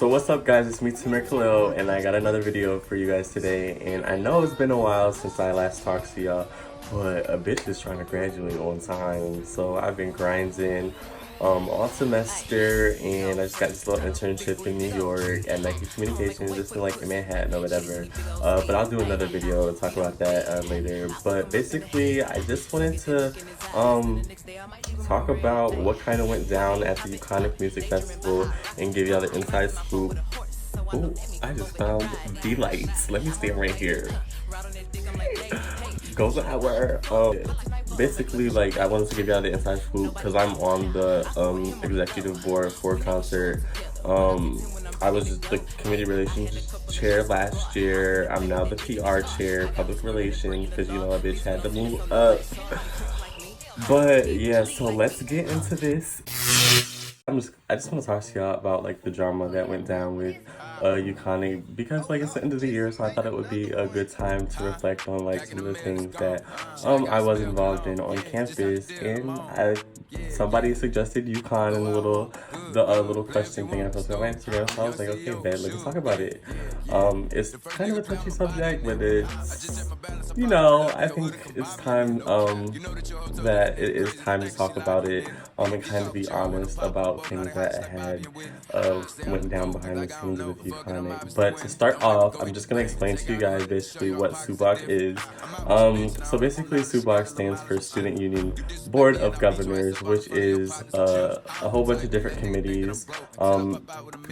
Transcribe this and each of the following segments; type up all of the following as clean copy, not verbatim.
So what's up guys, it's me Timur Khalil and I got another video for you guys today, and I know it's been a while since I last talked to y'all, but a bitch is trying to graduate on time, so I've been grinding all semester, and I just got this little internship in New York at Nike Communications, just in like in Manhattan or whatever, but I'll do another video and talk about that later. But basically I just wanted to talk about what kind of went down at the UCONNIC Music Festival and give y'all the inside scoop. Ooh, I just found the lights. Let me stand right here. Goes an hour. Basically, like, I wanted to give y'all the inside scoop because I'm on the executive board for concert. I was just the community relations chair last year. I'm now the PR chair, public relations, because you know a bitch had to move up. But yeah, so let's get into this. I just want to talk to y'all about like the drama that went down with UCONNIC, because like it's the end of the year, so I thought it would be a good time to reflect on like some of the things that I was involved in on campus. And somebody suggested UConn and the little question thing I posted on Instagram, so I was like, okay, bet, let's talk about it. It's kind of a touchy subject, but it's, you know, I think it's time that it is time to talk about it and kind of be honest about things that had went down behind the scenes with UCONNIC. But to start off, I'm just going to explain to you guys basically what SUBOC is. So basically SUBOC stands for Student Union Board of Governors, which is a whole bunch of different committees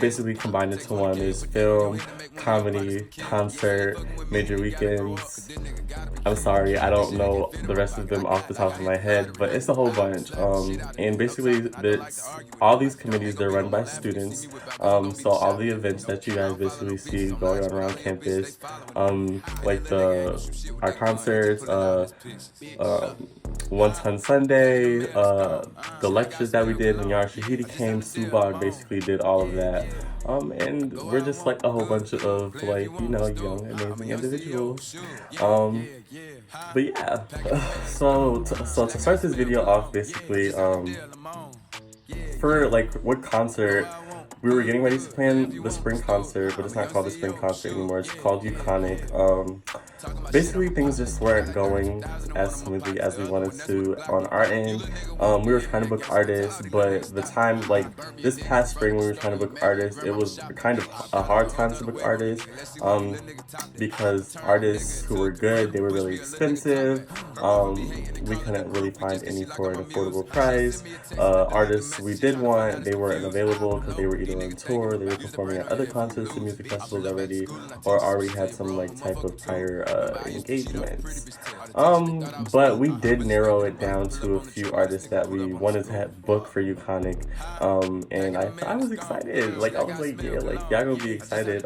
basically combined into one. There's film, comedy, concert, major weekends. I'm sorry, I don't know the rest of them off the top of my head, but it's a whole bunch. And basically all these committees, they're run by students. So all the events that you guys basically see going on around campus, like our concerts, One Ton Sunday, the lectures that we did when Yara Shahidi came, SUBOC basically did all of that. And we're just like a whole bunch of like, you know, young, amazing individuals. But yeah, so to start this video off, basically, for like what concert, we were getting ready to plan the spring concert, but it's not called the spring concert anymore. It's called UCONNIC. Basically, things just weren't going as smoothly as we wanted to on our end. We were trying to book artists, but the time, like this past spring, we were trying to book artists. It was kind of a hard time to book artists because artists who were good, they were really expensive. We couldn't really find any for an affordable price. Artists we did want, they weren't available because they were either on tour, they were performing at other concerts and music festivals already, or already had some like type of prior engagements. But we did narrow it down to a few artists that we wanted to have booked for UCONNIC, and I was excited. Like I was like, yeah, like y'all gonna be excited.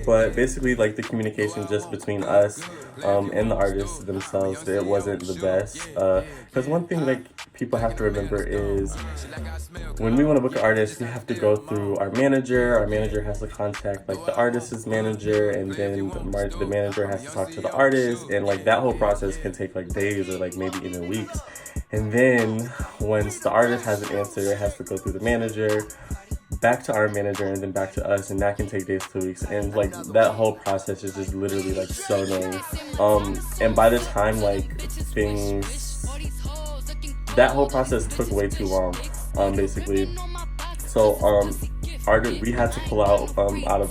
But basically, like the communication just between us and the artists themselves, it wasn't the best. Because one thing like people have to remember is when we want to book an artist, we have to go through our manager. Our manager has to contact like the artist's manager, and then the manager has to talk to the artist, and like that whole process can take like days or like maybe even weeks. And then once the artist has an answer, it has to go through the manager, back to our manager, and then back to us, and that can take days to weeks. And like that whole process is just literally like so annoying. And by the time like that whole process took way too long, basically. So we had to pull out of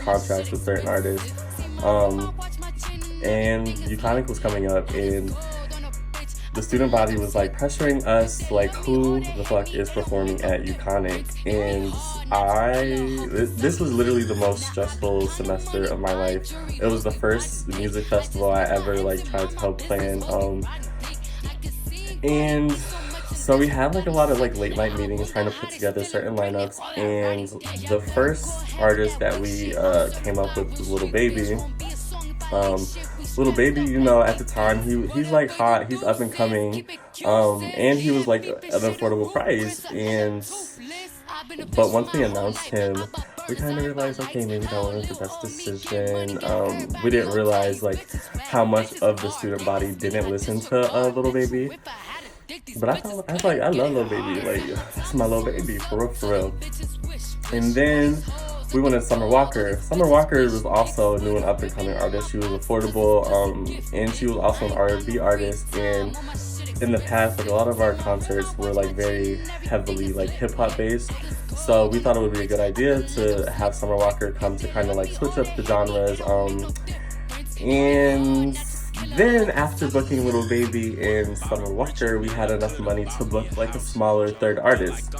contracts with certain artists, and UCONNIC was coming up, and the student body was like pressuring us, like who the fuck is performing at UCONNIC. And this was literally the most stressful semester of my life. It was the first music festival I ever like tried to help plan, and so we had like a lot of like late night meetings trying to put together certain lineups. And the first artist that we came up with was Lil Baby. Lil Baby, you know, at the time, he's like hot, he's up and coming, and he was like an affordable price. But once we announced him, we kind of realized, okay, maybe that wasn't the best decision. We didn't realize like how much of the student body didn't listen to Lil Baby. But I was like, I love Lil Baby, like that's my Lil Baby, for real. And then we went to Summer Walker. Summer Walker was also a new and up-and-coming artist. She was affordable, and she was also an R&B artist. And in the past, like a lot of our concerts were like very heavily like hip-hop based. So we thought it would be a good idea to have Summer Walker come to kind of like switch up the genres. And then after booking Little Baby and Summer Walker, we had enough money to book like a smaller third artist.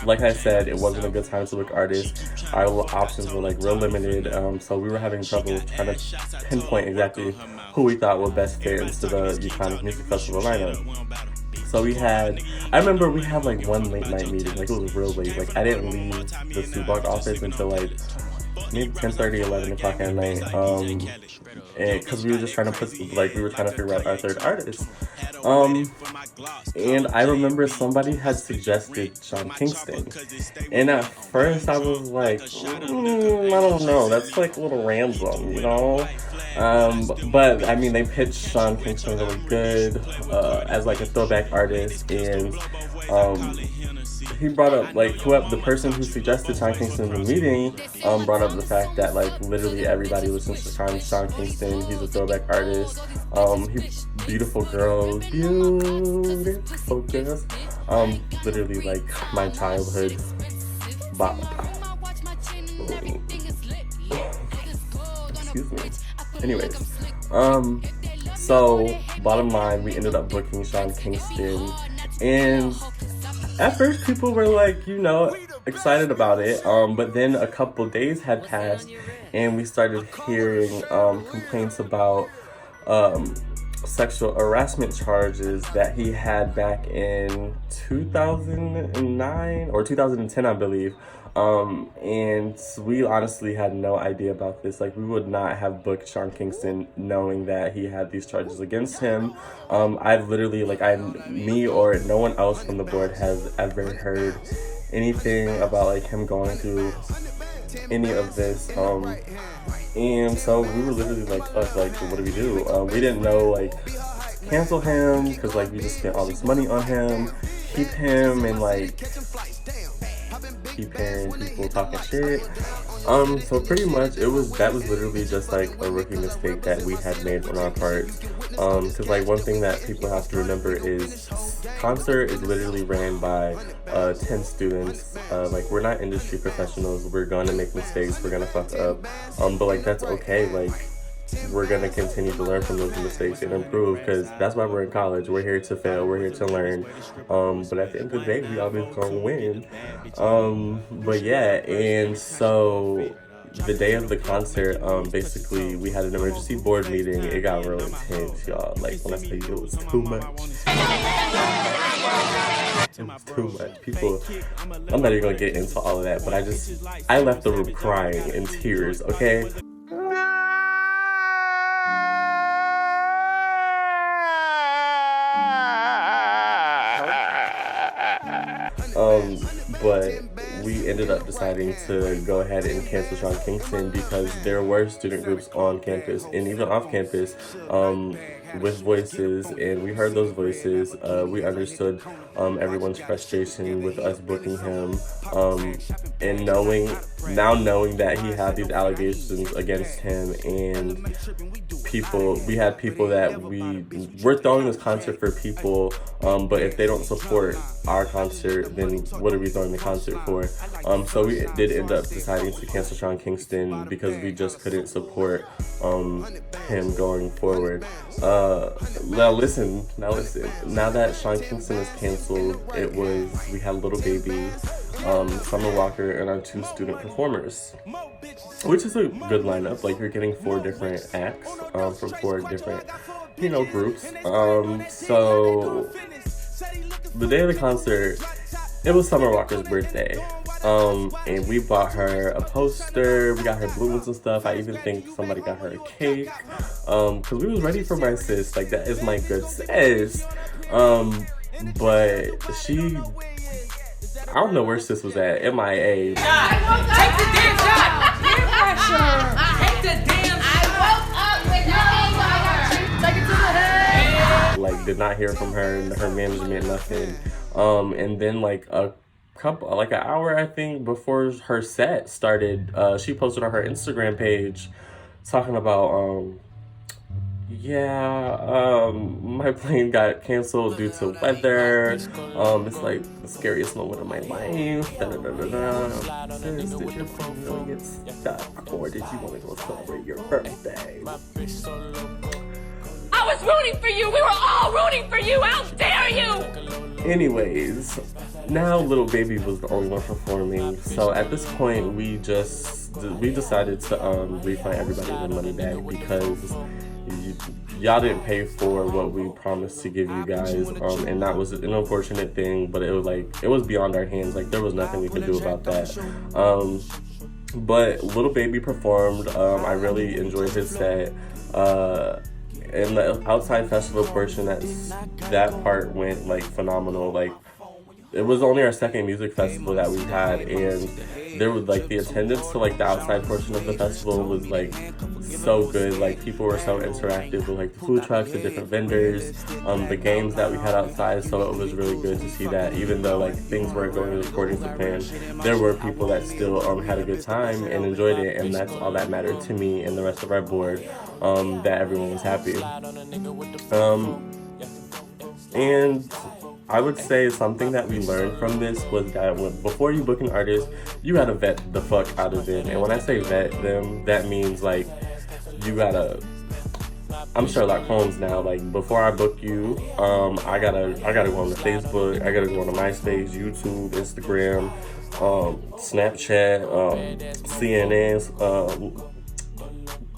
Like I said, it wasn't a good time to book artists. Our options were like real limited, so we were having trouble trying to pinpoint exactly who we thought would best fit into the UCONNIC Music Festival lineup. So I remember we had like one late night meeting, like it was real late. Like I didn't leave the Subak office until like maybe 10:30, 11 o'clock at night, because we were just trying to we were trying to figure out our third artist. And I remember somebody had suggested Sean Kingston, and at first I was like, I don't know, that's like a little random, you know? But I mean, they pitched Sean Kingston really good, as like a throwback artist, and he brought up, like, the person who suggested Sean Kingston in the meeting, brought up the fact that, like, literally everybody listens to Sean Kingston. He's a throwback artist. Beautiful girls. Literally, like, my childhood bop. Excuse me. Anyways, so, bottom line, we ended up booking Sean Kingston, and at first, people were like, you know, excited about it, but then a couple days had passed, and we started hearing complaints about sexual harassment charges that he had back in 2009 or 2010, I believe. And we honestly had no idea about this. Like, we would not have booked Sean Kingston knowing that he had these charges against him. I've literally, me or no one else from the board has ever heard anything about, like, him going through any of this. And so we were literally like, what do we do? We didn't know, like, cancel him, because, like, we just spent all this money on him, keep him, and, like, keep hearing people talking shit. So pretty much that was literally just like a rookie mistake that we had made on our part. Because like one thing that people have to remember is concert is literally ran by 10 students. Like, we're not industry professionals. We're gonna make mistakes. We're gonna fuck up. But like, that's okay. Like, we're gonna continue to learn from those mistakes and improve, because that's why we're in college. We're here to fail. We're here to learn. But at the end of the day, we always gonna win. But yeah, and so the day of the concert, basically we had an emergency board meeting. It got real intense, y'all. Like, when I say it was too much. It was too much. People, I'm not even gonna get into all of that, but I left the room crying in tears, okay? But we ended up deciding to go ahead and cancel Sean Kingston because there were student groups on campus and even off campus with voices, and we heard those voices. We understood everyone's frustration with us booking him, and knowing that he had these allegations against him, and we had people that we're throwing this concert for people, but if they don't support our concert, then what are we throwing the concert for? So we did end up deciding to cancel Sean Kingston because we just couldn't support him going forward. Now listen. Now that Sean Kingston is canceled, we had Little Baby, Summer Walker, and our 2 student performers, which is a good lineup. Like, you're getting 4 different acts from 4 different, groups. So the day of the concert, it was Summer Walker's birthday. And we bought her a poster, we got her balloons and stuff. I even think somebody got her a cake, because we was ready for my sis. Like, that is my good sis. But I don't know where sis was at, MIA. Take the damn shot! Peer pressure! Take the damn shot! I woke up with no anger! Take it to the head! Like, did not hear from her and her management, nothing. And then, like, a like an hour, I think, before her set started, she posted on her Instagram page talking about, my plane got canceled due to weather. It's like the scariest moment of my life. Sis, did your plane really get stuck, or did you want to go celebrate your birthday? I was rooting for you. We were all rooting for you. How dare you? Anyways, now Little Baby was the only one performing. So at this point, we decided to refund everybody their money back because y'all didn't pay for what we promised to give you guys, and that was an unfortunate thing. But it was beyond our hands. Like, there was nothing we could do about that. But Little Baby performed. I really enjoyed his set. And the outside festival portion, that part went like phenomenal. Like, it was only our second music festival that we had, and there was like the attendance to like the outside portion of the festival was like so good. Like, people were so interactive with like the food trucks, the different vendors, the games that we had outside. So it was really good to see that even though like things weren't going according to plan, there were people that still had a good time and enjoyed it, and that's all that mattered to me and the rest of our board. That everyone was happy. And I would say something that we learned from this was that before you book an artist, you gotta vet the fuck out of them. And when I say vet them, that means like you gotta. I'm Sherlock Holmes now. Like, before I book you, I gotta go on the Facebook, I gotta go on the MySpace, YouTube, Instagram, Snapchat, CNN.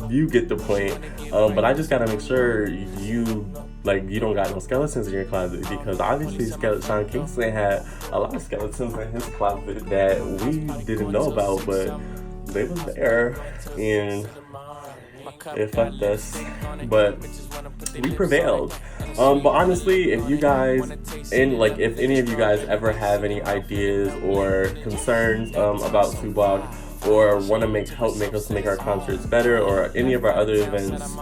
You get the point. But I just gotta make sure you don't got no skeletons in your closet, because obviously Sean Kingston had a lot of skeletons in his closet that we didn't know about, but they was there and it fucked us. But we prevailed. But honestly, if you guys, if any of you guys ever have any ideas or concerns about Tublog, or want to help us make our concerts better, or any of our other events,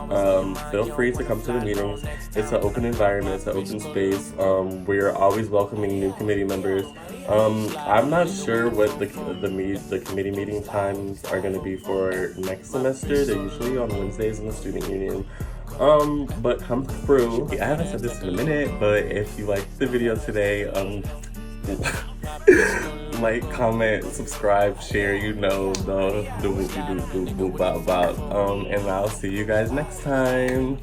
feel free to come to the meetings. It's an open environment, it's an open space. We're always welcoming new committee members. I'm not sure what the committee meeting times are going to be for next semester. They're usually on Wednesdays in the student union. But come through. I haven't said this in a minute, but if you liked the video today, like, comment, subscribe, share, and I'll see you guys next time.